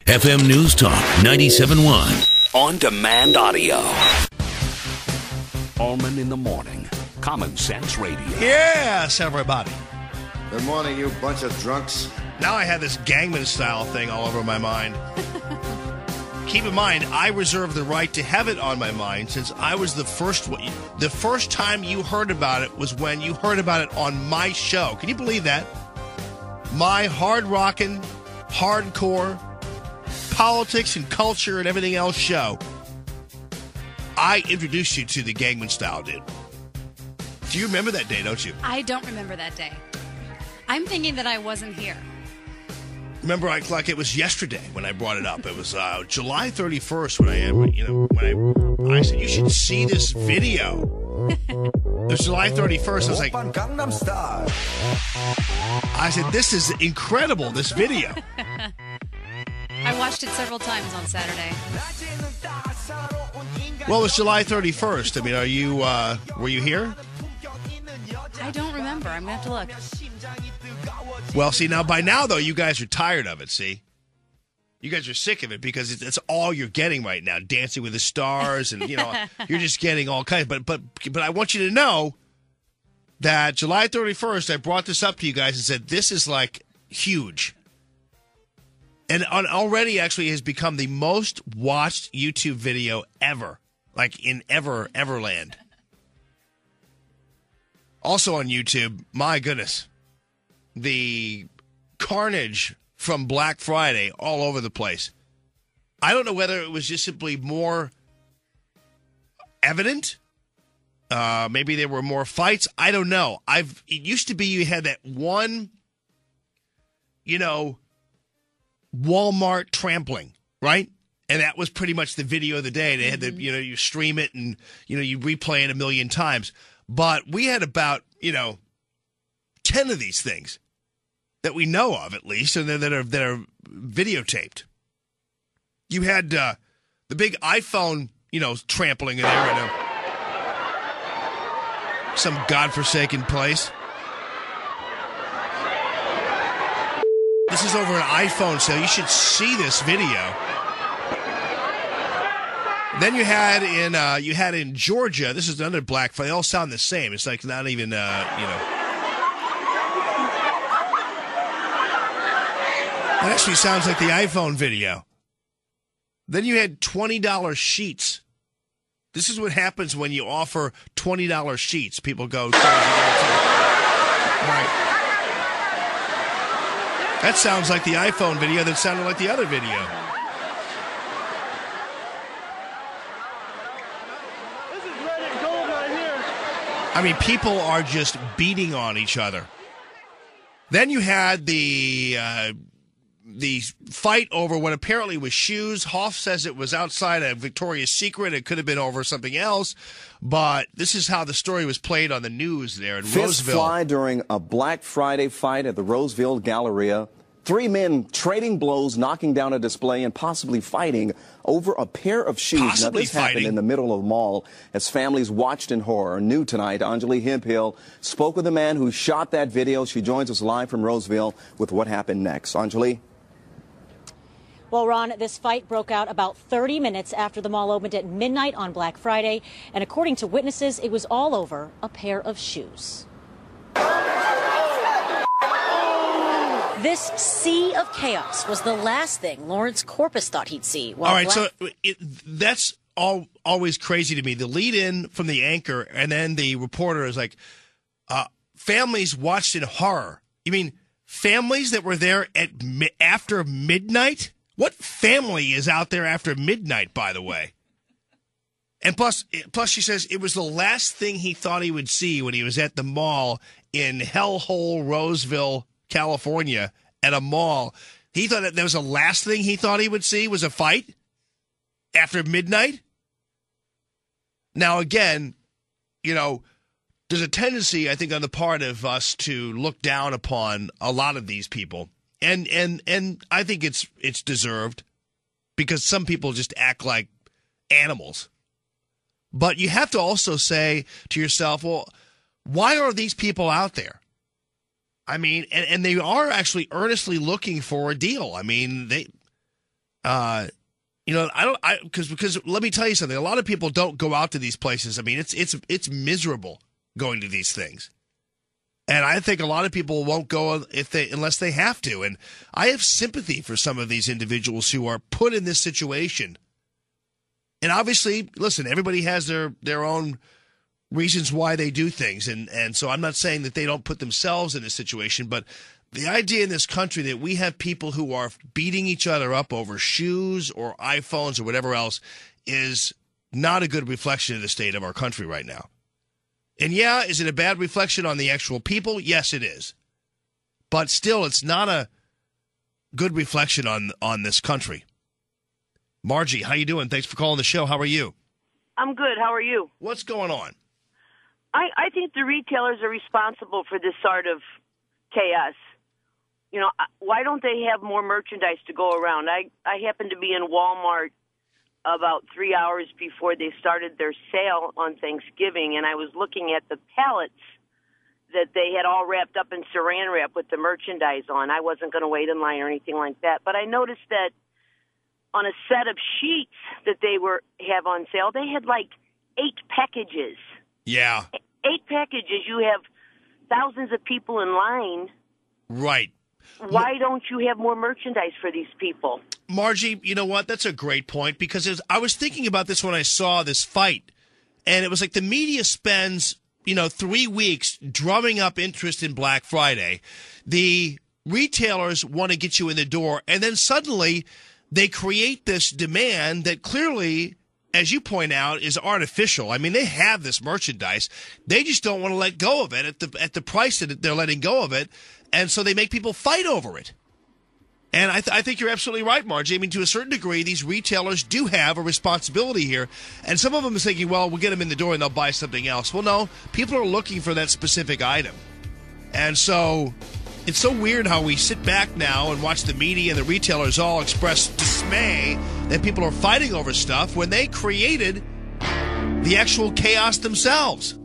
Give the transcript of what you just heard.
FM News Talk 97.1. On demand audio. Allman in the morning. Common Sense Radio. Yes, everybody. Good morning, you bunch of drunks. Now I have this Gangman style thing all over my mind. Keep in mind, I reserve the right to have it on my mind since I was the first one. The first time you heard about it was when you heard about it on my show. Can you believe that? My hard-rockin', hardcore, politics and culture and everything else show. I introduced you to the Gangman style, dude. Do you remember that day, don't you? I don't remember that day. I'm thinking that I wasn't here. Remember, like it was yesterday when I brought it up. It was July 31st when I said, you should see this video. It was July 31st. I was like, I said, this is incredible, this video. I watched it several times on Saturday. Well, it was July 31st. I mean, were you here? I don't remember. I'm going to have to look. Well, see, by now, though, you guys are tired of it, see? You guys are sick of it because it's all you're getting right now, Dancing with the Stars, and, you're just getting all kinds. But I want you to know that July 31st, I brought this up to you guys and said, this is, like, huge. And already, actually, has become the most watched YouTube video ever, like in Everland. Also on YouTube, my goodness, the carnage from Black Friday all over the place. I don't know whether it was just simply more evident. Maybe there were more fights. I don't know. It used to be you had that one, Walmart trampling, right? And that was pretty much the video of the day. They had you stream it and, you replay it a million times. But we had about, 10 of these things that we know of, at least, and that are videotaped. You had the big iPhone, trampling in there in some godforsaken place. This is over an iPhone sale. You should see this video. Then you had in Georgia. This is another Black Friday. They all sound the same. It's like not even It actually sounds like the iPhone video. Then you had $20 sheets. This is what happens when you offer $20 sheets. People go crazy. All right. That sounds like the iPhone video that sounded like the other video. This is red and gold right here. I mean, people are just beating on each other. Then you had the fight over what apparently was shoes. Hoff says it was outside a Victoria's Secret. It could have been over something else. But this is how the story was played on the news there in Fist Roseville. fly during a Black Friday fight at the Roseville Galleria. 3 men trading blows, knocking down a display, and possibly fighting over a pair of shoes. Now, this happened in the middle of the mall as families watched in horror. New tonight, Anjali Hemphill spoke with the man who shot that video. She joins us live from Roseville with what happened next. Anjali? Well, Ron, this fight broke out about 30 minutes after the mall opened at midnight on Black Friday. And according to witnesses, it was all over a pair of shoes. This sea of chaos was the last thing Lawrence Corpus thought he'd see. All right, that's always crazy to me. The lead-in from the anchor and then the reporter is like, families watched in horror. You mean families that were there after midnight? What family is out there after midnight, by the way? And plus, she says it was the last thing he thought he would see when he was at the mall in hellhole Roseville, California, at a mall. He thought that was the last thing he thought he would see was a fight after midnight. Now, again, there's a tendency, I think, on the part of us to look down upon a lot of these people. And I think it's deserved because some people just act like animals. But you have to also say to yourself, well, why are these people out there? I mean, and they are actually earnestly looking for a deal. I mean, Because let me tell you something. A lot of people don't go out to these places. I mean, it's miserable going to these things. And I think a lot of people won't go unless they have to. And I have sympathy for some of these individuals who are put in this situation. And obviously, listen, everybody has their own reasons why they do things. And so I'm not saying that they don't put themselves in a situation, but the idea in this country that we have people who are beating each other up over shoes or iPhones or whatever else is not a good reflection of the state of our country right now. And yeah, is it a bad reflection on the actual people? Yes, it is. But still, it's not a good reflection on this country. Margie, how you doing? Thanks for calling the show. How are you? I'm good. How are you? What's going on? I think the retailers are responsible for this sort of chaos. You know, why don't they have more merchandise to go around? I happened to be in Walmart about 3 hours before they started their sale on Thanksgiving, and I was looking at the pallets that they had all wrapped up in saran wrap with the merchandise on. I wasn't going to wait in line or anything like that, but I noticed that on a set of sheets that they have on sale, they had like 8 packages. Yeah. 8 packages. You have thousands of people in line. Right. Why don't you have more merchandise for these people? Margie, you know what? That's a great point, because I was thinking about this when I saw this fight, and it was like the media spends, 3 weeks drumming up interest in Black Friday. The retailers want to get you in the door, and then suddenly they create this demand that clearly, as you point out, is artificial. I mean, they have this merchandise. They just don't want to let go of it at the price that they're letting go of it, and so they make people fight over it. And I think you're absolutely right, Margie. I mean, to a certain degree, these retailers do have a responsibility here. And some of them are thinking, well, we'll get them in the door and they'll buy something else. Well, no, people are looking for that specific item. And so it's so weird how we sit back now and watch the media and the retailers all express dismay that people are fighting over stuff when they created the actual chaos themselves.